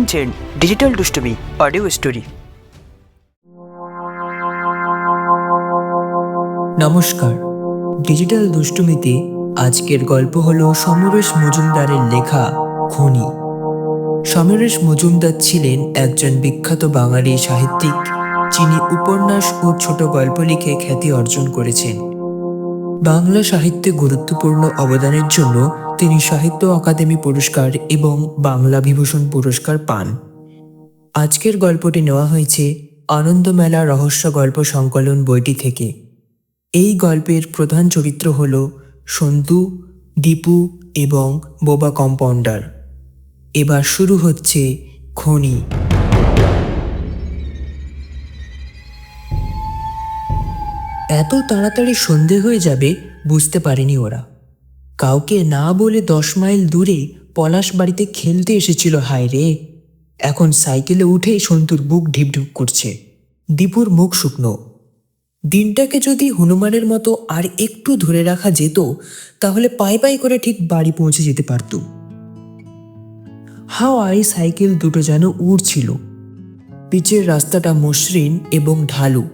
শুনছেন ডিজিটাল দুষ্টুমি audio story. নমস্কার, ডিজিটাল দুষ্টুমিতে আজকের গল্প হলো সমরেশ মজুমদারের লেখা খনি। সমরেশ মজুমদার ছিলেন একজন বিখ্যাত বাঙালি সাহিত্যিক, যিনি উপন্যাস ও ছোট গল্প লিখে খ্যাতি অর্জন করেছেন। বাংলা সাহিত্যে গুরুত্বপূর্ণ অবদানের জন্য তিনি সাহিত্য অকাদেমি পুরস্কার এবং বাংলা বিভূষণ পুরস্কার পান। আজকের গল্পটি নেওয়া হয়েছে আনন্দমেলা রহস্য গল্প সংকলন বইটি থেকে। এই গল্পের প্রধান চরিত্র হল সন্তু, দীপু এবং বোবা কম্পাউন্ডার। এবার শুরু হচ্ছে খনি। এত তাড়াতাড়ি সন্ধে হয়ে যাবে বুঝতে পারেনি ওরা। কাউকে না বলে 10 মাইল দূরে পলাশ বাড়িতে খেলতে এসেছিল। হায় রে, এখন সাইকেলে উঠেই সন্তুর বুক ঢিপঢিপ করছে। দীপুর মুখ শুকনো। দিনটাকে যদি হনুমানের মতো আর একটু ধরে রাখা যেত, তাহলে পায়ে পায়ে করে ঠিক বাড়ি পৌঁছে যেতে পারত। হাওয়ায় সাইকেল দুটো যেন উড়ছিল। পিচের রাস্তাটা মসৃণ এবং ঢালু,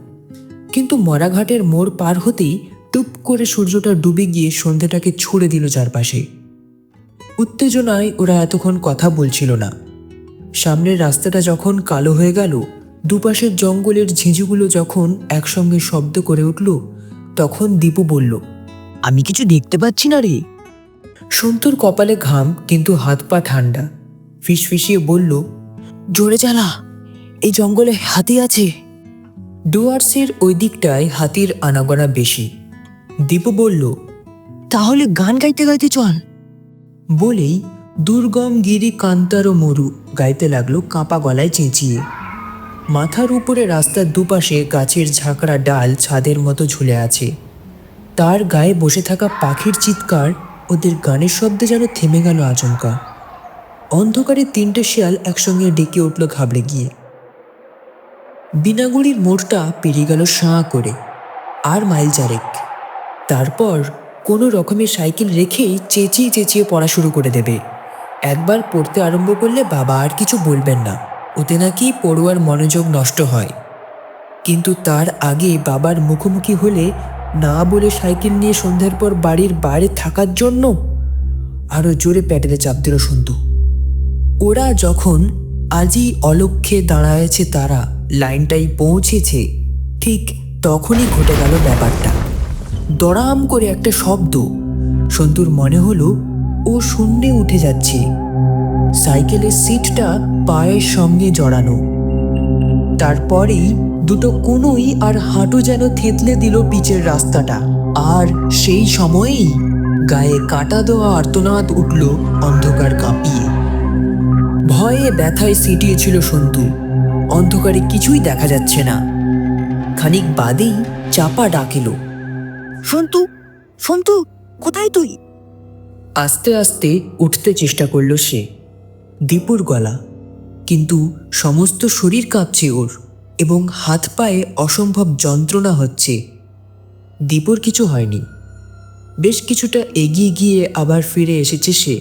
কিন্তু মরাঘাটের মোড় পার হতেই টুপ করে সূর্যটা ডুবে গিয়ে সন্ধ্যেটাকে ছুড়ে দিল চারপাশে। উত্তেজনায় ওরা এতক্ষণ কথা বলছিল না। সামনের রাস্তাটা যখন কালো হয়ে গেল, দুপাশের জঙ্গলের ঝিঁঝিগুলো যখন একসঙ্গে শব্দ করে উঠল, তখন দীপু বলল, আমি কিছু দেখতে পাচ্ছি না রে। সন্তুর কপালে ঘাম, কিন্তু হাত পা ঠান্ডা। ফিসফিসিয়ে বলল, জোরে চালা, এই জঙ্গলে হাতি আছে। ডুয়ার্সের ওই দিকটায় হাতির আনাগোনা বেশি। দীপু বলল, তাহলে গান গাইতে গাইতে চল। বলেই দুর্গম গিরি কান্তার মরু গাইতে লাগলো কাঁপা গলায় চেঁচিয়ে। মাথার উপরে রাস্তার দুপাশে গাছের ঝাঁকড়া ডাল ছাদের মতো ঝুলে আছে। তার গায়ে বসে থাকা পাখির চিৎকার ওদের গানের শব্দে যেন থেমে গেল আচমকা। অন্ধকারে 3টে শিয়াল একসঙ্গে ডেকে উঠল ঘাবড়ে গিয়ে। বিনাগুড়ির মোড়টা পেরিয়ে গেল সাঁ করে, আর মাইল 4। তারপর কোনো রকমের সাইকেল রেখেই চেঁচিয়ে চেঁচিয়ে পড়া শুরু করে দেবে। একবার পড়তে আরম্ভ করলে বাবা আর কিছু বলবেন না, ওতে নাকি পড়ুয়ার মনোযোগ নষ্ট হয়। কিন্তু তার আগে বাবার মুখোমুখি হলে না বলে সাইকেল নিয়ে সন্ধ্যার পর বাড়ির বাইরে থাকার জন্য আরো জোরে প্যাটেলে চাপ দিল সন্তু। ওরা যখন আজই অলক্ষ্যে দাঁড়ায়েছে, তারা লাইনটাই পৌঁছেছে, ঠিক তখনই ঘটে গেল ব্যাপারটা। দড়াম করে একটা শব্দ। সন্তুর মনে হলো ও শূন্যে উঠে যাচ্ছে। সাইকেলের সিটটা পায়ের সঙ্গে জড়ানো। তারপরেই দুটো কোনোই আর হাঁটু যেন থেতলে দিল পিচের রাস্তাটা। আর সেই সময়েই গায়ে কাঁটা দেওয়া আর্তনাদ উঠল অন্ধকার কাঁপিয়ে। ভয়ে ব্যথায় সিটিয়েছিল সন্তু। অন্ধকারে কিছুই দেখা যাচ্ছে না। খানিক বাদেই চাপা ডাকিল, সন্তু, সন্তু, কোথায় তুই? আস্তে আস্তে উঠতে চেষ্টা করল সে। দীপুর গলা, কিন্তু সমস্ত শরীর কাঁপছে ওর, এবং হাত পায়ে অসম্ভব যন্ত্রণা হচ্ছে। দীপুর কিছু হয়নি। বেশ কিছুটা এগিয়ে গিয়ে আবার ফিরে এসেছে সে।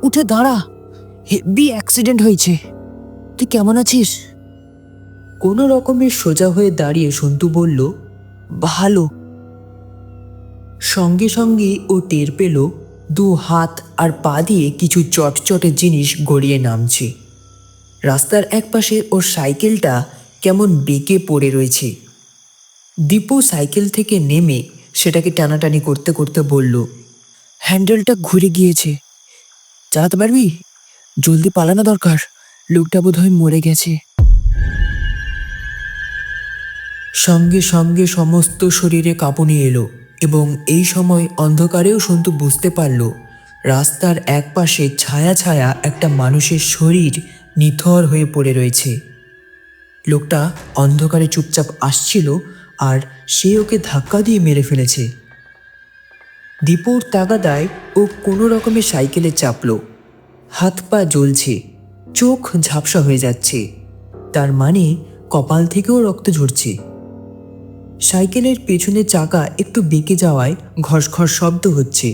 উঠে দাঁড়া, হেভি অ্যাক্সিডেন্ট হয়েছে, তুই কেমন আছিস? কোনো রকমের সোজা হয়ে দাঁড়িয়ে সন্তু বলল, ভালো। সঙ্গে সঙ্গে ও টের পেল 2 হাত আর পা দিয়ে কিছু চটচটে জিনিস গড়িয়ে নামছে। রাস্তার একপাশে ওর সাইকেলটা কেমন বেঁকে পড়ে রয়েছে। দীপু সাইকেল থেকে নেমে সেটাকে টানাটানি করতে করতে বলল, হ্যান্ডেলটা ঘুরে গিয়েছে, চালাতে পারবি? জলদি পালানো দরকার, লোকটা বোধহয় মরে গেছে। সঙ্গে সঙ্গে সমস্ত শরীরে কাঁপুনি এলো, এবং এই সময় অন্ধকারেও সন্তু বুঝতে পারল রাস্তার একপাশে ছায়া ছায়া একটা মানুষের শরীর নিথর হয়ে পড়ে রয়েছে। লোকটা অন্ধকারে চুপচাপ আসছিল, আর সে ওকে ধাক্কা দিয়ে মেরে ফেলেছে। দীপুর তাগাদায় ও কোনো রকমে সাইকেলে চাপল। হাত পা জ্বলছে, চোখ ঝাপসা হয়ে যাচ্ছে, তার মানে কপাল থেকেও রক্ত ঝরছে। সাইকেলের পেছনের চাকা একটু বেঁকে যাওয়ায় ঘসঘস শব্দ হচ্ছে।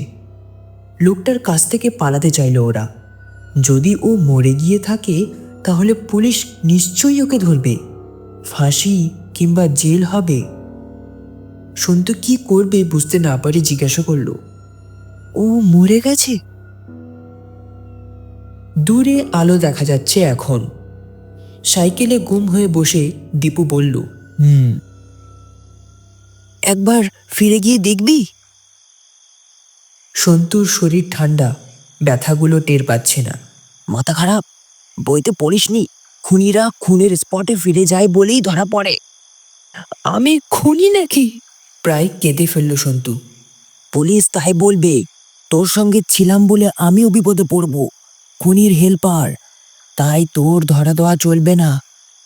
লোকটার কাছ থেকে পালাতে চাইল ওরা। যদি ও মরে গিয়ে থাকে তাহলে পুলিশ নিশ্চয়ই ওকে ধরবে, ফাঁসি কিংবা জেল হবে। সন্তু কি করবে বুঝতে না পারে জিজ্ঞাসা করলো, ও মরে গেছে? দূরে আলো দেখা যাচ্ছে এখন। সাইকেলে গুম হয়ে বসে দীপু বলল, একবার ফিরে গিয়ে দেখবি? সন্তুর শরীর ঠান্ডা, ব্যথাগুলো টের পাচ্ছে না। মাথা খারাপ? বইতে পড়িসনি খুনিরা খুনের স্পটে ফিরে যায় বলেই ধরা পড়ে? আমি খুনি নাকি? প্রায় কেঁদে ফেলল সন্তু। পুলিশ তাই বলবে, তোর সঙ্গে ছিলাম বলে আমিও বিপদে পড়ব, খুনির হেল্পার। তাই তোর ধরা দেওয়া চলবে না,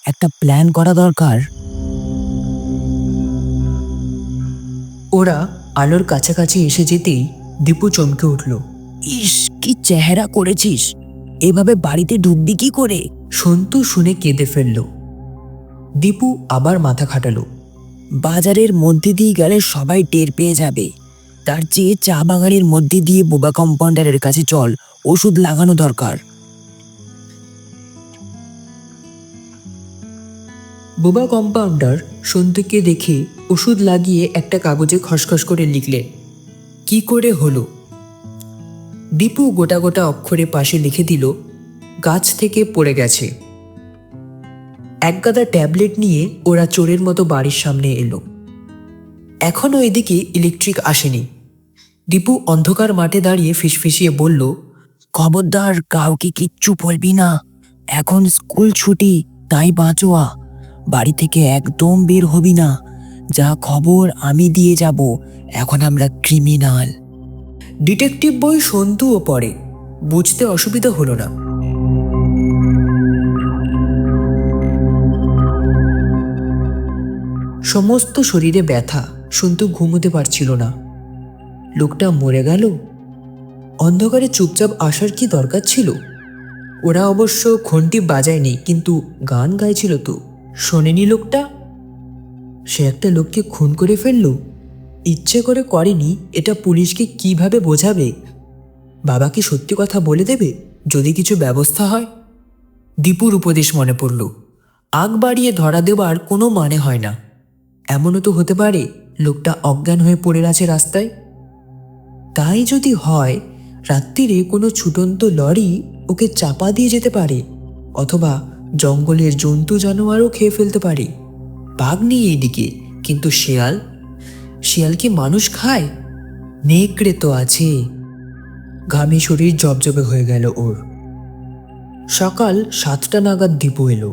একটা প্ল্যান করা দরকার। ওরা আলোর কাছাকাছি এসে যেতেই দীপু চমকে উঠল। ইস, কি চেহারা করেছিস! এভাবে বাড়িতে ঢুকবি কি করে? সন্তু শুনে কেঁদে ফেলল। দীপু আবার মাথা খাটালো। বাজারের মধ্যে দিয়ে গেলে সবাই টের পেয়ে যাবে, তার চেয়ে চা বাগানের মধ্যে দিয়ে বোবা কম্পাউন্ডারের কাছে চল, ওষুধ লাগানো দরকার। বোবা কম্পাউন্ডার সন্তুকে দেখে ওষুধ লাগিয়ে একটা কাগজে খসখস করে লিখলেন। কি করে হলো? দীপু গোটা গোটা অক্ষরে পাশে লিখে দিল, গাছ থেকে পড়ে গেছে। এক গাদা ট্যাবলেট নিয়ে ওরা চোরের মতো বাড়ির সামনে এলো। এখনও এদিকে ইলেকট্রিক আসেনি। দীপু অন্ধকার মাঠে দাঁড়িয়ে ফিসফিসিয়ে বলল, খবরদার কাউকে কিচ্ছু বলবি না, এখন স্কুল ছুটি, তাই বাঁচোয়া। বাড়ি থেকে একদম বের হবি না, যা খবর আমি দিয়ে যাব। এখন আমরা ক্রিমিনাল। ডিটেকটিভ বই সন্তুও পড়ে, বুঝতে অসুবিধা হলো না। সমস্ত শরীরে ব্যথা, সন্তু ঘুমোতে পারছিল না। লোকটা মরে গেল? অন্ধকারে চুপচাপ আসার কি দরকার ছিল? ওরা অবশ্য ঘন্টি বাজায়নি, কিন্তু গান গাইছিল তো। শোনেনি লোকটা? সে একটা লোককে খুন করে ফেলল, ইচ্ছে করে করেনি। এটা পুলিশকে কিভাবে বোঝাবে? বাবাকে সত্যি কথা বলে দেবে যদি কিছু ব্যবস্থা হয়? দীপুর উপদেশ মনে পড়ল, আগ বাড়িয়ে ধরা দেওয়ার কোনো মানে হয় না। এমনও তো হতে পারে লোকটা অজ্ঞান হয়ে পড়ে আছে রাস্তায়। তাই যদি হয়, রাত্রিরে কোনো ছুটন্ত লরি ওকে চাপা দিয়ে যেতে পারে, অথবা জঙ্গলের জন্তু জানোয়ারও খেয়ে ফেলতে পারে। বাঘ নেই এইদিকে, কিন্তু শেয়াল? শিয়াল কি মানুষ খায়? নেকড়ে তো আছে। ঘামে শরীর জবজবে হয়ে গেল ওর। সকাল 7টা নাগাদ দীপু এলো।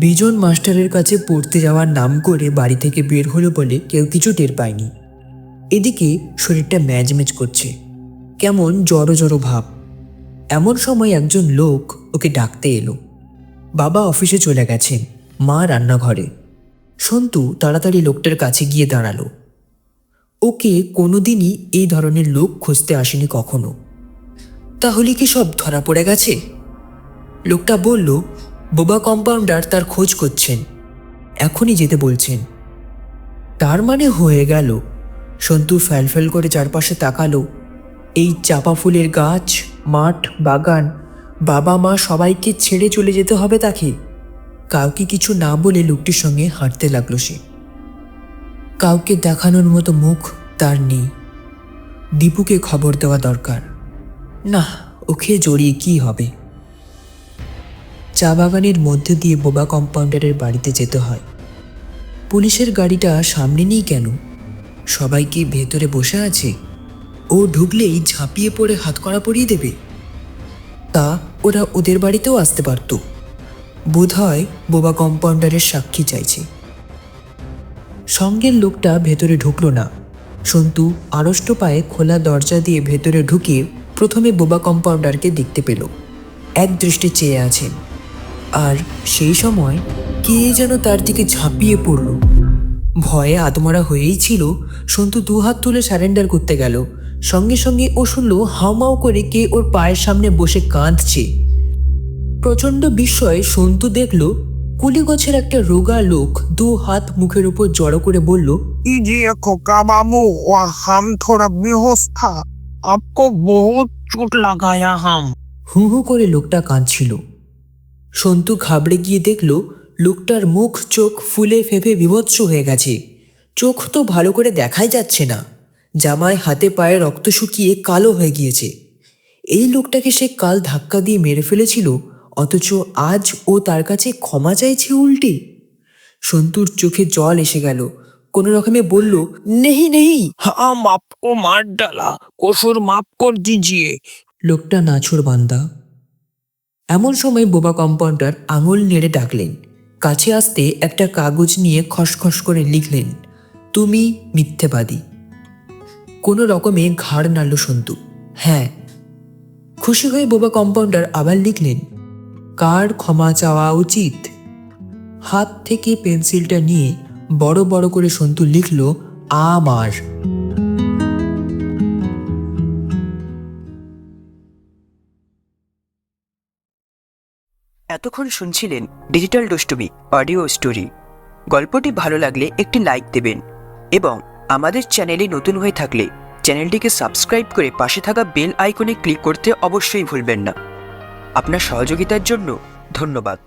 বিজন মাস্টারের কাছে পড়তে যাওয়ার নাম করে বাড়ি থেকে বের হলো বলে কেউ কিছু টের পায়নি। এদিকে শরীরটা ম্যাজম্যাজ করছে, কেমন জড়ো জড়ো ভাব। এমন সময় একজন লোক ওকে ডাকতে এলো। বাবা অফিসে চলে গেছেন, মা রান্নাঘরে। সন্তু তাড়াতাড়ি লোকটার কাছে গিয়ে দাঁড়ালো। ওকে কোনোদিনই এই ধরনের লোক খুঁজতে আসেনি কখনো। তাহলে কি সব ধরা পড়ে গেছে? লোকটা বলল, বোবা কম্পাউন্ডার তার খোঁজ করছেন, এখনই যেতে বলছেন। তার মানে হয়ে গেল। সন্তু ফ্যালফ্যাল করে চারপাশে তাকালো। এই চাপা ফুলের গাছ, মাঠ, বাগান, বাবা মা সবাইকে ছেড়ে চলে যেতে হবে তাকে। কাউকে কিছু না বলে লোকটির সঙ্গে হাঁটতে লাগলো সে। কাউকে দেখানোর মতো মুখ তার নেই। দীপুকে খবর দেওয়া দরকার। না, ওকে জড়িয়ে কি হবে? চা বাগানের মধ্যে দিয়ে বোবা কম্পাউন্ডারের বাড়িতে যেতে হয়। পুলিশের গাড়িটা সামনে নেই কেন? সবাই কি ভেতরে বসে আছে? ও ঢুকলেই ঝাঁপিয়ে পড়ে হাতকড়া পরিয়ে দেবে। তা ওরা ওদের বাড়িতেও আসতে পারত। বোধহয় বোবা কম্পাউন্ডারের সাক্ষী চাইছে। সঙ্গের লোকটা ভেতরে ঢুকলো না। সন্তু আড়ষ্ট পায়ে খোলা দরজা দিয়ে ভেতরে ঢুকে প্রথমে বোবা কম্পাউন্ডারকে দেখতে পেল। এক দৃষ্টি চেয়ে আছেন, আর সেই সময় কে যেন তার দিকে ঝাঁপিয়ে পড়ল। ভয়ে আত্মরা হয়েই ছিল। সন্তু দুহাত তুলে সারেন্ডার করতে গেল। সঙ্গে সঙ্গে ও শুনল হাউমাউ করে কে ওর পায়ের সামনে বসে কাঁদছে। প্রচন্ড বিস্ময়ে সন্তু দেখল কুলি গাছের একটা রোগা লোক 2 হাত মুখের উপর জড়ো করে বলল, कीजिए खोका बाबू, और हम थोड़ा बेहोश था, आपको बहुत चोट लगाया हम। হু হু করে লোকটা কাঁদছিল। সন্তু ঘাবড়ে গিয়ে দেখল লোকটার মুখ চোখ ফুলে ফেঁপে বিভৎস হয়ে গেছে। চোখ তো ভালো করে দেখাই যাচ্ছে না, জামায় হাতে পায়ে রক্ত শুকিয়ে কালো হয়ে গিয়েছে। এই লোকটাকে সে কাল ধাক্কা দিয়ে মেরে ফেলেছিল, অথচ আজ ও তার কাছে ক্ষমা চাইছে উল্টে। সন্তুর চোখে জল এসে গেল, কোনো রকমে বলল, নেহি নেহি, हम आपको मार डाला, कसूर माफ कर दीजिए। লোকটা নাছোড় বান্দা। এমন সময় বোবা কম্পাউন্ডার আঙুল নেড়ে ডাকলেন। কাছে আসতে একটা কাগজ নিয়ে খসখস করে লিখলেন, তুমি মিথ্যেবাদী। কোনো রকমে ঘাড় নাড়ল সন্তু। হ্যাঁ। খুশি হয়ে বোবা কম্পাউন্ডার আবার লিখলেন, কার ক্ষমা চাওয়া উচিত। হাত থেকে পেন্সিলটা নিয়ে বড় বড় করে সন্তু লিখল, আমার। এতক্ষণ শুনছিলেন ডিজিটাল দুষ্টুমি অডিও স্টোরি। গল্পটি ভালো লাগলে একটি লাইক দেবেন এবং আমাদের চ্যানেলে নতুন হয়ে থাকলে চ্যানেলটিকে সাবস্ক্রাইব করে পাশে থাকা বেল আইকনে ক্লিক করতে অবশ্যই ভুলবেন না। আপনার সহযোগিতার জন্য ধন্যবাদ।